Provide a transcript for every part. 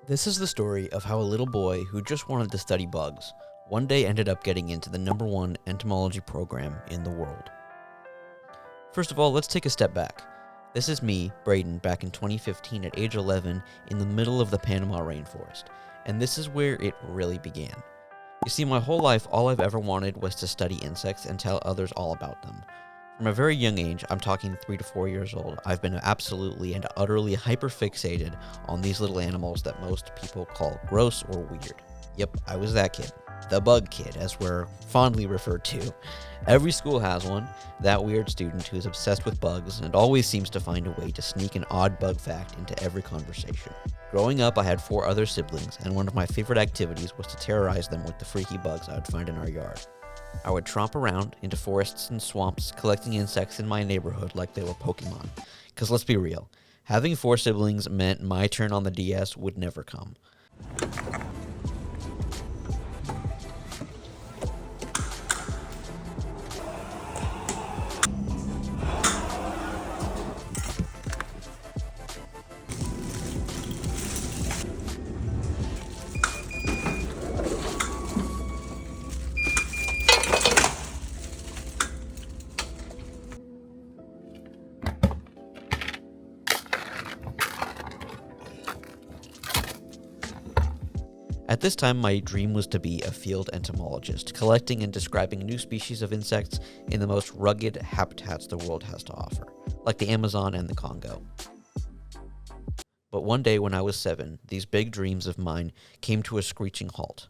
This is the story of how a little boy who just wanted to study bugs one day ended up getting into the #1 entomology program in the world. First of all, let's take a step back. This is me, Bradon, back in 2015 at age 11 in the middle of the Panama rainforest, and this is where it really began. You see, my whole life, all I've ever wanted was to study insects and tell others all about them. From a very young age, I'm talking 3 to 4 years old, I've been absolutely and utterly hyperfixated on these little animals that most people call gross or weird. Yep, I was that kid. The bug kid, as we're fondly referred to. Every school has one, that weird student who's obsessed with bugs and always seems to find a way to sneak an odd bug fact into every conversation. Growing up, I had 4 other siblings, and one of my favorite activities was to terrorize them with the freaky bugs I would find in our yard. I would tromp around into forests and swamps, collecting insects in my neighborhood like they were Pokemon. Because let's be real, having 4 siblings meant my turn on the DS would never come. At this time, my dream was to be a field entomologist, collecting and describing new species of insects in the most rugged habitats the world has to offer, like the Amazon and the Congo. But one day when I was 7, these big dreams of mine came to a screeching halt.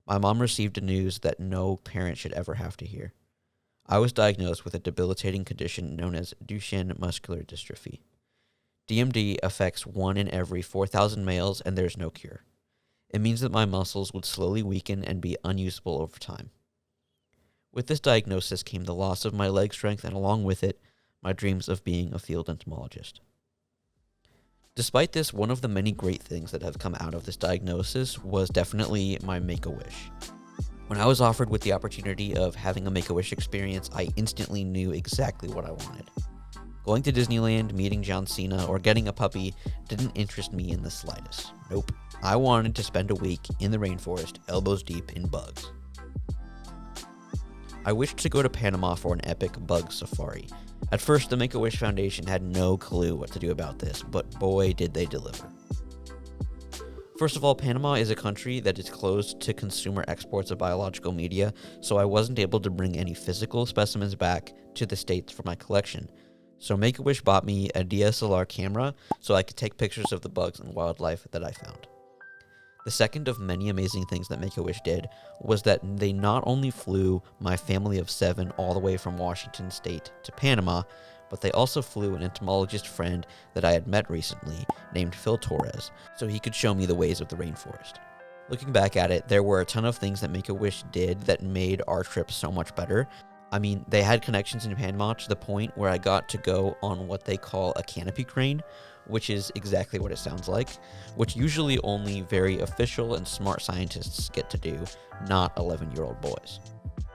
My mom received a news that no parent should ever have to hear. I was diagnosed with a debilitating condition known as Duchenne muscular dystrophy. DMD affects 1 in every 4,000 males, and there's no cure. It means that my muscles would slowly weaken and be unusable over time. With this diagnosis came the loss of my leg strength, and along with it, my dreams of being a field entomologist. Despite this, one of the many great things that have come out of this diagnosis was definitely my Make-A-Wish. When I was offered with the opportunity of having a Make-A-Wish experience, I instantly knew exactly what I wanted. Going to Disneyland, meeting John Cena, or getting a puppy didn't interest me in the slightest. Nope. I wanted to spend a week in the rainforest, elbows deep in bugs. I wished to go to Panama for an epic bug safari. At first, the Make-A-Wish Foundation had no clue what to do about this, but boy did they deliver. First of all, Panama is a country that is closed to consumer exports of biological media, so I wasn't able to bring any physical specimens back to the States for my collection. So Make-A-Wish bought me a DSLR camera so I could take pictures of the bugs and wildlife that I found. The second of many amazing things that Make-A-Wish did was that they not only flew my family of 7 all the way from Washington State to Panama, but they also flew an entomologist friend that I had met recently named Phil Torres, so he could show me the ways of the rainforest. Looking back at it, there were a ton of things that Make-A-Wish did that made our trip so much better. I mean, they had connections in Panama to the point where I got to go on what they call a canopy crane, which is exactly what it sounds like, which usually only very official and smart scientists get to do, not 11-year-old boys.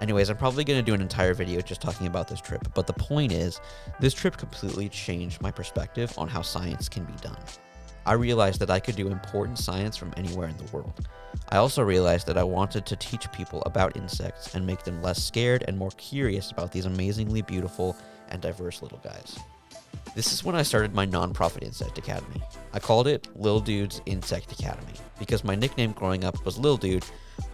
Anyways, I'm probably going to do an entire video just talking about this trip, but the point is, this trip completely changed my perspective on how science can be done. I realized that I could do important science from anywhere in the world. I also realized that I wanted to teach people about insects and make them less scared and more curious about these amazingly beautiful and diverse little guys. This is when I started my nonprofit insect academy. I called it Lil Dudes Insect Academy because my nickname growing up was Lil Dude,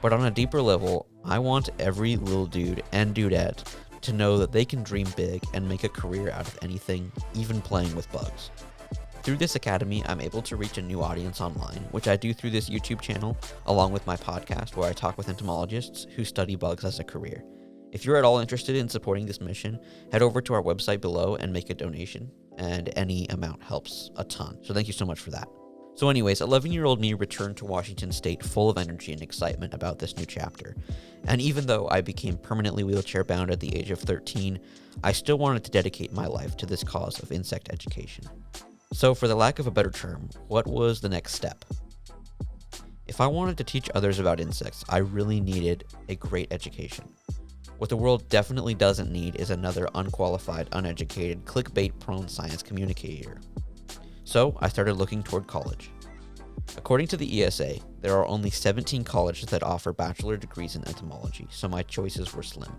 but on a deeper level, I want every little dude and dudette to know that they can dream big and make a career out of anything, even playing with bugs. Through this academy, I'm able to reach a new audience online, which I do through this YouTube channel, along with my podcast where I talk with entomologists who study bugs as a career. If you're at all interested in supporting this mission, head over to our website below and make a donation, and any amount helps a ton, so thank you so much for that. So anyways, 11-year-old me returned to Washington State full of energy and excitement about this new chapter, and even though I became permanently wheelchair-bound at the age of 13, I still wanted to dedicate my life to this cause of insect education. So for the lack of a better term, what was the next step? If I wanted to teach others about insects, I really needed a great education. What the world definitely doesn't need is another unqualified, uneducated, clickbait-prone science communicator. So I started looking toward college. According to the ESA, there are only 17 colleges that offer bachelor degrees in entomology, so my choices were slim.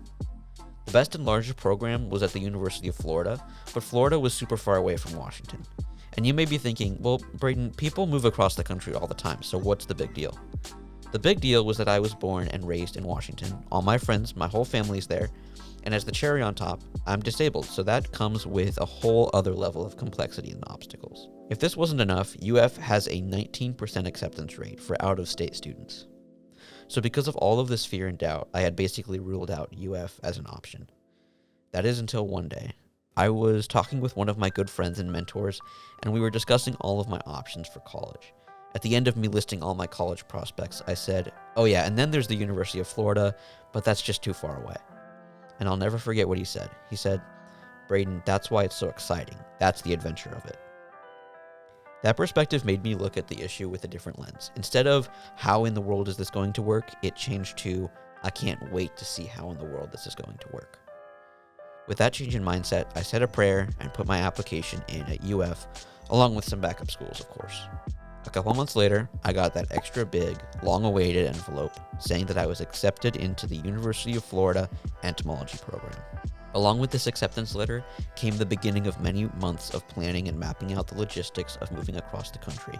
The best and largest program was at the University of Florida, but Florida was super far away from Washington. And you may be thinking, well, Bradon, people move across the country all the time, so what's the big deal? The big deal was that I was born and raised in Washington. All my friends, my whole family's there, and as the cherry on top, I'm disabled, so that comes with a whole other level of complexity and obstacles. If this wasn't enough, UF has a 19% acceptance rate for out-of-state students. So because of all of this fear and doubt, I had basically ruled out UF as an option. That is until one day. I was talking with one of my good friends and mentors, and we were discussing all of my options for college. At the end of me listing all my college prospects, I said, oh yeah, and then there's the University of Florida, but that's just too far away. And I'll never forget what he said. He said, Bradon, that's why it's so exciting. That's the adventure of it. That perspective made me look at the issue with a different lens. Instead of how in the world is this going to work, it changed to I can't wait to see how in the world this is going to work. With that change in mindset, I said a prayer and put my application in at UF, along with some backup schools, of course. A couple months later, I got that extra big, long-awaited envelope saying that I was accepted into the University of Florida Entomology Program. Along with this acceptance letter came the beginning of many months of planning and mapping out the logistics of moving across the country.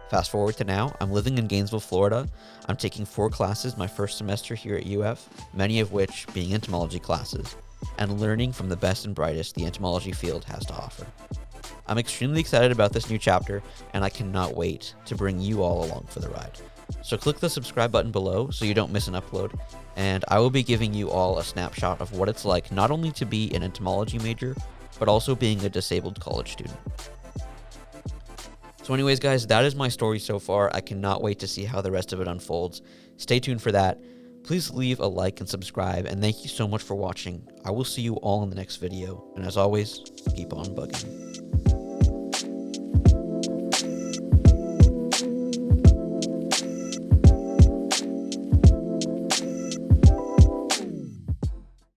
Fast forward to now, I'm living in Gainesville, Florida. I'm taking 4 classes my first semester here at UF, many of which being entomology classes, and learning from the best and brightest the entomology field has to offer. I'm extremely excited about this new chapter, and I cannot wait to bring you all along for the ride. So click the subscribe button below so you don't miss an upload, and I will be giving you all a snapshot of what it's like not only to be an entomology major, but also being a disabled college student. So anyways, guys, that is my story so far. I cannot wait to see how the rest of it unfolds. Stay tuned for that. Please leave a like and subscribe, and thank you so much for watching. I will see you all in the next video, and as always, keep on bugging.